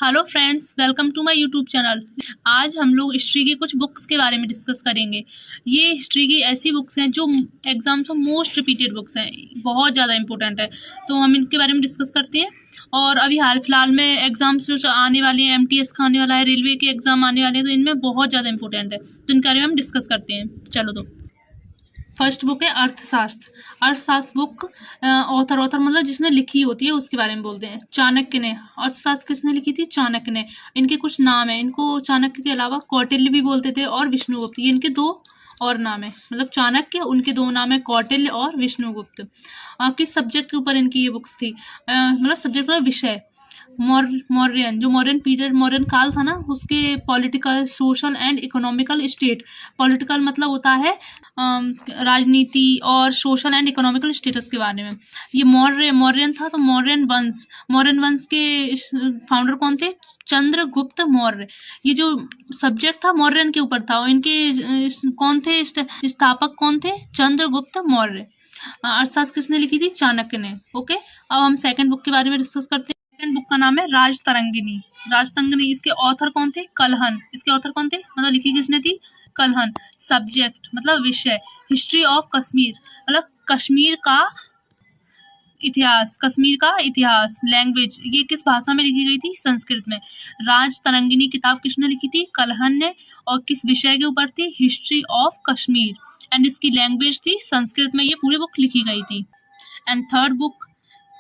Hello friends, welcome to my YouTube channel. आज हम लोग हिस्ट्री की कुछ बुक्स के बारे में डिस्कस करेंगे। ये हिस्ट्री की ऐसी बुक्स हैं जो एग्जाम्स में मोस्ट रिपीटेड बुक्स हैं, बहुत ज़्यादा इंपॉर्टेंट है, तो हम इनके बारे में डिस्कस करते हैं। और अभी हाल फिलहाल में एग्जाम्स जो आने वाली हैं, एमटीएस का आने वाला है, रेलवे के एग्जाम आने वाले हैं, तो इनमें बहुत ज़्यादा इंपॉर्टेंट है, तो इनके बारे में हम डिस्कस करते हैं। चलो तो फर्स्ट बुक है अर्थशास्त्र। अर्थशास्त्र बुक ऑथर मतलब जिसने लिखी होती है उसके बारे में बोलते हैं। चाणक्य ने अर्थशास्त्र किसने लिखी थी? चाणक्य ने। इनके कुछ नाम है, इनको चाणक्य के अलावा कौटिल्य भी बोलते थे और विष्णुगुप्त, ये इनके दो और नाम है। मतलब चाणक्य, उनके दो नाम है कौटिल्य और विष्णुगुप्त। किस सब्जेक्ट के ऊपर इनकी ये बुक्स थी? मतलब सब्जेक्ट मतलब विषय मौर्यन, जो मौर्यन काल था ना, उसके political, social and economical state. Political मतलब होता है राजनीति, और सोशल एंड इकोनॉमिकल स्टेटस के बारे में। ये मौर्यन था, तो मौर्यन वंश के फाउंडर कौन थे? चंद्रगुप्त मौर्य। ये जो सब्जेक्ट था मौर्यन के ऊपर था, और इनके कौन थे स्थापक? कौन थे? चंद्रगुप्त मौर्य। अर्थशास्त्र किसने लिखी थी? चाणक्य ने। ओके, अब हम सेकंड बुक के बारे में डिस्कस करते हैं। सेकंड बुक का नाम है राजतरंगिणी। राजतरंगिणी, इसके ऑथर कौन थे? कलहन। इसके ऑथर कौन थे? मतलब लिखी किसने थी? कलहन। सब्जेक्ट मतलब विषय हिस्ट्री ऑफ कश्मीर, मतलब कश्मीर का इतिहास, कश्मीर का इतिहास। लैंग्वेज, ये किस भाषा में लिखी गई थी? संस्कृत में। राजतरंगिणी किताब किसने लिखी थी? कलहन ने। और किस विषय के ऊपर थी? History of Kashmir. एंड इसकी लैंग्वेज थी संस्कृत में, ये पूरी बुक लिखी गई थी। एंड थर्ड बुक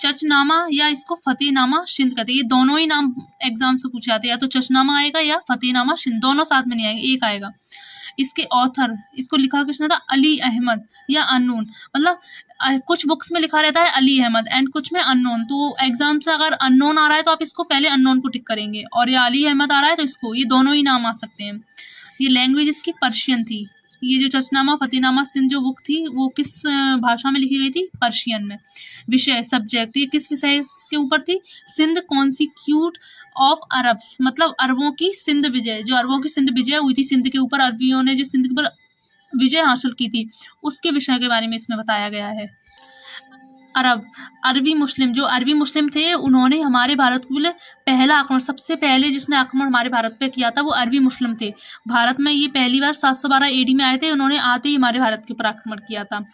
चचनामा, या इसको फतेहनामा सिंध कहते हैं। ये दोनों ही नाम एग्जाम से पूछे जाते हैं, या तो चचनामा आएगा या फतेहनामा सिंध, दोनों साथ में नहीं आएंगे, एक आएगा। इसके ऑथर, इसको लिखा किसने था? अली अहमद या अननोन। मतलब कुछ बुक्स में लिखा रहता है अली अहमद एंड कुछ में अननोन, तो एग्जाम से अगर अननोन आ रहा है तो आप इसको पहले अननोन को टिक करेंगे, और या अली अहमद आ रहा है तो इसको, ये दोनों ही नाम आ सकते हैं। ये लैंग्वेज इसकी पर्शियन थी। ये जो चचनामा फतेहनामा सिंध जो बुक थी, वो किस भाषा में लिखी गई थी? पर्शियन में। विषय सब्जेक्ट, ये किस विषय के ऊपर थी? सिंध कॉन्स्टिट्यूट ऑफ अरब्स, मतलब अरबों की सिंध विजय, जो अरबों की सिंध विजय हुई थी, सिंध के ऊपर अरबियों ने जो सिंध के ऊपर विजय हासिल की थी, उसके विषय के बारे में इसमें बताया गया है। अरबी मुस्लिम, जो अरबी मुस्लिम थे, उन्होंने हमारे भारत को पहला आक्रमण, सबसे पहले जिसने आक्रमण हमारे भारत पे किया था वो अरबी मुस्लिम थे। भारत में ये पहली बार 712 AD में आए थे, उन्होंने आते ही हमारे भारत के ऊपर आक्रमण किया था।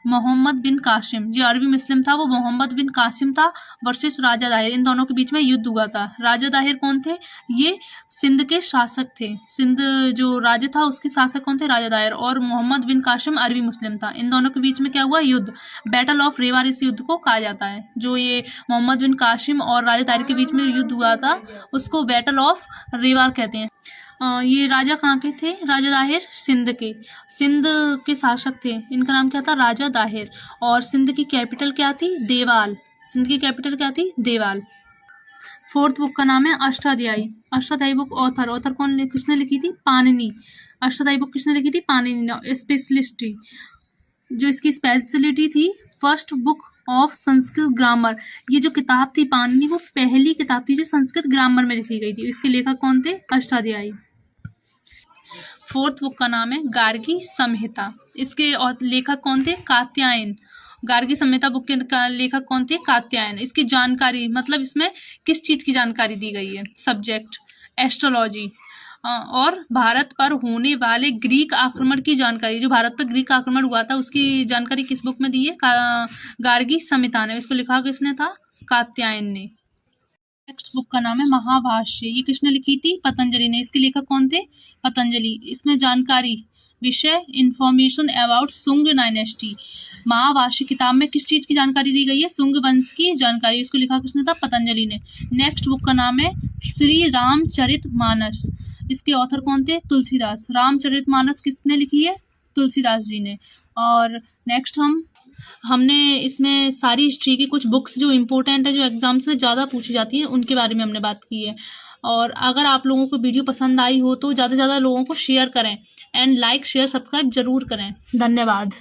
मोहम्मद बिन कासिम, जो अरबी मुस्लिम था, वो मोहम्मद बिन कासिम था वर्सेस राजा दाहिर, इन दोनों के बीच में युद्ध हुआ था। राजा दाहिर कौन थे? ये सिंध के शासक थे। सिंध जो राज्य था उसके शासक कौन थे? राजा दाहिर। और मोहम्मद बिन कासिम अरबी मुस्लिम था। इन दोनों के बीच में क्या हुआ? युद्ध, बैटल ऑफ रेवार इस युद्ध को कहा जाता है। जो ये मोहम्मद बिन कासिम और राजा दाहिर के बीच में युद्ध हुआ था, उसको बैटल ऑफ रेवार कहते हैं। ये राजा कहाँ के थे? राजा दाहिर सिंध के शासक थे। इनका नाम क्या था? राजा दाहिर। और सिंध की कैपिटल क्या थी? देवाल। सिंध की कैपिटल क्या थी? देवाल। फोर्थ बुक का नाम है अष्टाध्यायी। अष्टाध्यायी बुक ऑथर किसने लिखी थी? पाणिनि। अष्टाध्यायी बुक किसने लिखी थी? पाणिनि। स्पेशलिटी, जो इसकी स्पेशलिटी थी, first book of Sanskrit grammar. ये जो किताब थी पाणिनि, वो पहली किताब थी जो संस्कृत ग्रामर में लिखी गई थी। इसके लेखक कौन थे? अष्टाध्यायी। फोर्थ बुक का नाम है गार्गी संहिता। इसके लेखक कौन थे? कात्यायन। गार्गी संहिता बुक के लेखक कौन थे? कात्यायन। इसकी जानकारी, मतलब इसमें किस चीज की जानकारी दी गई है? सब्जेक्ट एस्ट्रोलॉजी, और भारत पर होने वाले ग्रीक आक्रमण की जानकारी, जो भारत पर ग्रीक आक्रमण हुआ था उसकी जानकारी किस बुक में दी है? गार्गी संहिता ने। इसको लिखा किसने था? कात्यायन ने। नेक्स्ट बुक का नाम है महाभाष्य। ये किसने लिखी थी? पतंजलि ने। इसके लेखक कौन थे? पतंजलि। इसमें जानकारी, विषय इंफॉर्मेशन अबाउट सुंग डायनेस्टी। महाभाष्य किताब में किस चीज की जानकारी दी गई है? सुंग वंश की जानकारी। इसको लिखा किसने था? पतंजलि ने। नेक्स्ट बुक का नाम है श्री रामचरितमानस। इसके ऑथर कौन थे? तुलसीदास। रामचरितमानस किसने लिखी है? तुलसीदास जी ने। और नेक्स्ट हमने इसमें सारी हिस्ट्री की कुछ बुक्स जो इम्पोर्टेंट है, जो एग्जाम्स में ज़्यादा पूछी जाती हैं, उनके बारे में हमने बात की है। और अगर आप लोगों को वीडियो पसंद आई हो तो ज़्यादा से ज़्यादा लोगों को शेयर करें, एंड लाइक शेयर सब्सक्राइब जरूर करें। धन्यवाद।